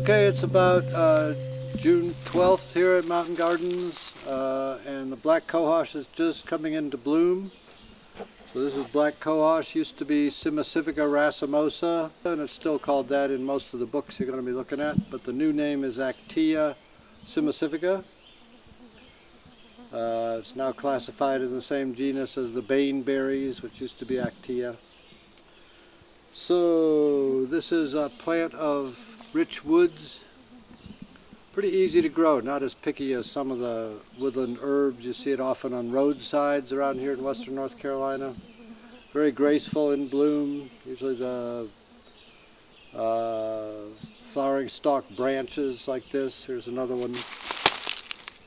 Okay, it's about June 12th here at Mountain Gardens, and the black cohosh is just coming into bloom. So this is black cohosh, used to be Cimicifuga racemosa, and it's still called that in most of the books you're going to be looking at, but the new name is Actaea cimicifuga. It's now classified in the same genus as the baneberries, which used to be Actaea. So this is a plant of rich woods. Pretty easy to grow, not as picky as some of the woodland herbs. You see it often on roadsides around here in western North Carolina. Very graceful in bloom. Usually the flowering stalk branches like this. Here's another one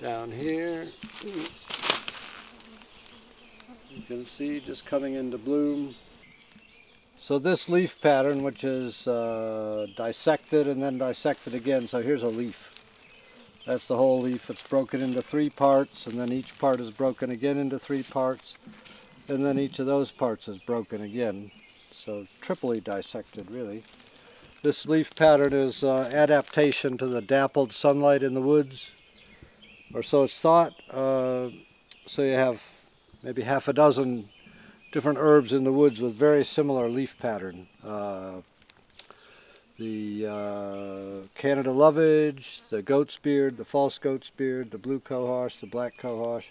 down here. You can see just coming into bloom. So this leaf pattern, which is dissected and then dissected again, so here's a leaf. That's the whole leaf. It's broken into 3 parts, and then each part is broken again into 3 parts, and then each of those parts is broken again. So triply dissected, really. This leaf pattern is adaptation to the dappled sunlight in the woods, or so it's thought. So you have maybe half a dozen different herbs in the woods with very similar leaf pattern. The Canada lovage, the goat's beard, the false goat's beard, the blue cohosh, the black cohosh.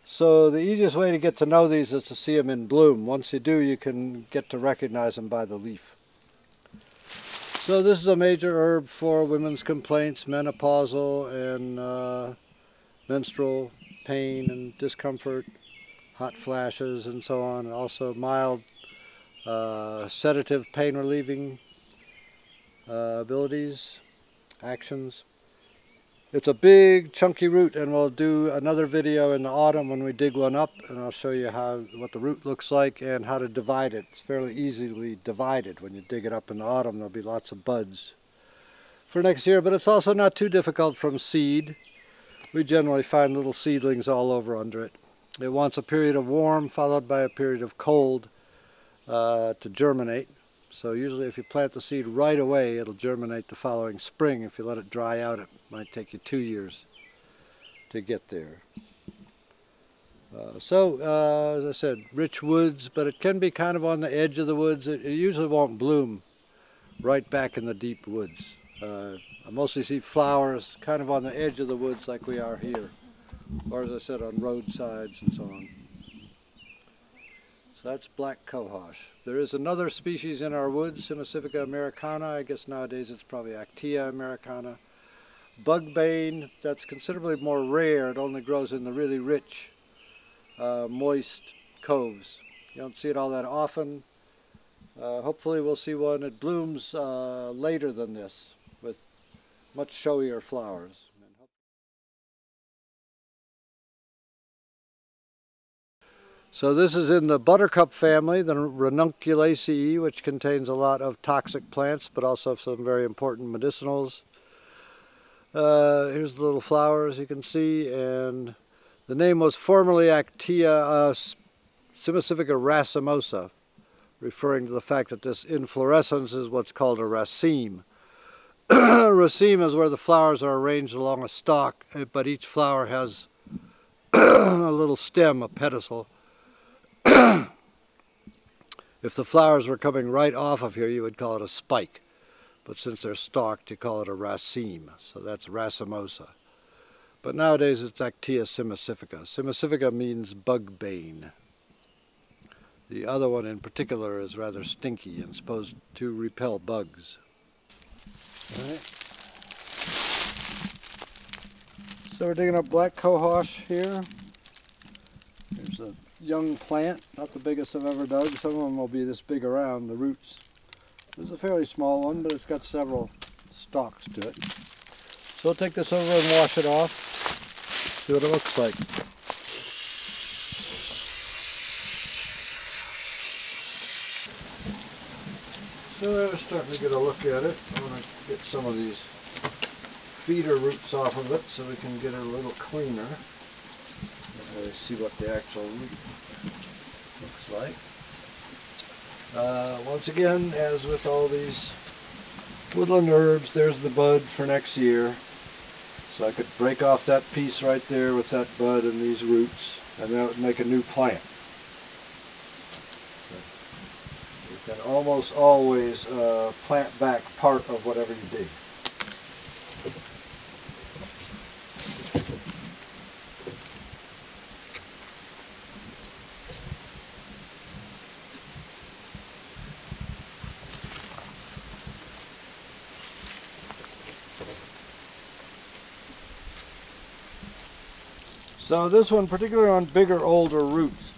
So the easiest way to get to know these is to see them in bloom. Once you do, you can get to recognize them by the leaf. So this is a major herb for women's complaints, menopausal and menstrual pain and discomfort, hot flashes and so on. Also mild sedative, pain relieving abilities, actions. It's a big chunky root, and we'll do another video in the autumn when we dig one up, and I'll show you what the root looks like and how to divide it. It's fairly easily divided. When you dig it up in the autumn, there'll be lots of buds for next year, but it's also not too difficult from seed. We generally find little seedlings all over under it. It wants a period of warm followed by a period of cold to germinate. So usually if you plant the seed right away, it'll germinate the following spring. If you let it dry out, it might take you 2 years to get there. As I said, rich woods, but it can be kind of on the edge of the woods. It usually won't bloom right back in the deep woods. I mostly see flowers kind of on the edge of the woods like we are here, or as I said, on roadsides and so on. So that's black cohosh. There is another species in our woods, Cimicifuga americana. I guess nowadays it's probably Actaea americana. Bugbane, that's considerably more rare. It only grows in the really rich, moist coves. You don't see it all that often. Hopefully we'll see one. It blooms later than this with much showier flowers. So this is in the buttercup family, the Ranunculaceae, which contains a lot of toxic plants, but also some very important medicinals. Here's the little flowers you can see, and the name was formerly Actaea cimicifuga racemosa, referring to the fact that this inflorescence is what's called a raceme. Raceme is where the flowers are arranged along a stalk, but each flower has a little stem, a pedicel. If the flowers were coming right off of here, you would call it a spike. But since they're stalked, you call it a raceme. So that's racemosa. But nowadays it's Actaea cimicifuga. Cimicifuga means bugbane. The other one in particular is rather stinky and supposed to repel bugs. All right. So we're digging up black cohosh here. Here's a young plant, not the biggest I've ever dug. Some of them will be this big around, the roots. This is a fairly small one, but it's got several stalks to it. So we'll take this over and wash it off, see what it looks like. So I'm starting to get a look at it. I want to get some of these feeder roots off of it so we can get it a little cleaner. See what the actual root looks like. Once again, as with all these woodland herbs. There's the bud for next year. So I could break off that piece right there with that bud and these roots, and that would make a new plant. You can almost always plant back part of whatever you dig. So this one, particularly on bigger, older roots,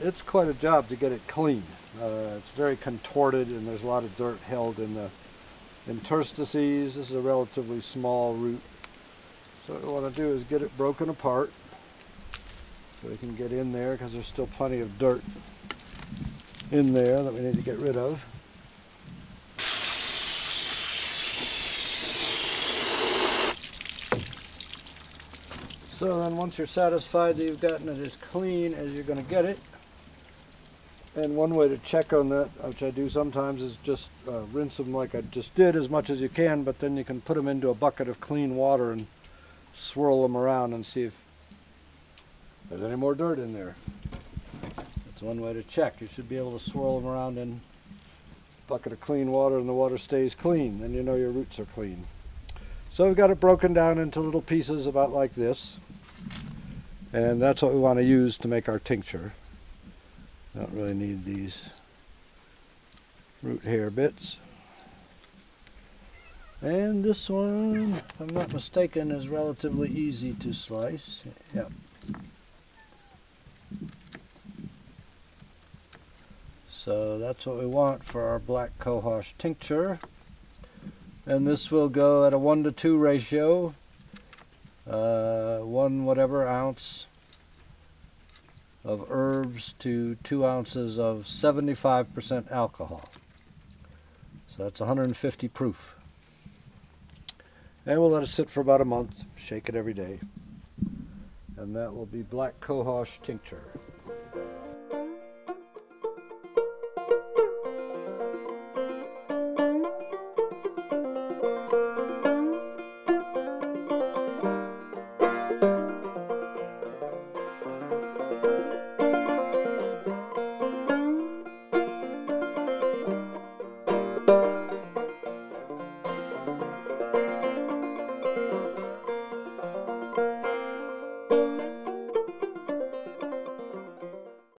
it's quite a job to get it clean. It's very contorted, and there's a lot of dirt held in the interstices. This is a relatively small root. So what we want to do is get it broken apart so we can get in there, because there's still plenty of dirt in there that we need to get rid of. So then once you're satisfied that you've gotten it as clean as you're going to get it, and one way to check on that, which I do sometimes, is just rinse them like I just did as much as you can, but then you can put them into a bucket of clean water and swirl them around and see if there's any more dirt in there. That's one way to check. You should be able to swirl them around in a bucket of clean water and the water stays clean. Then you know your roots are clean. So we've got it broken down into little pieces about like this. And that's what we want to use to make our tincture. Don't really need these root hair bits. And this one, if I'm not mistaken, is relatively easy to slice. Yep. So that's what we want for our black cohosh tincture. And this will go at a 1:2 ratio. 1 whatever ounce of herbs to 2 ounces of 75% alcohol. So that's 150 proof. And we'll let it sit for about a month. Shake it every day. And that will be black cohosh tincture.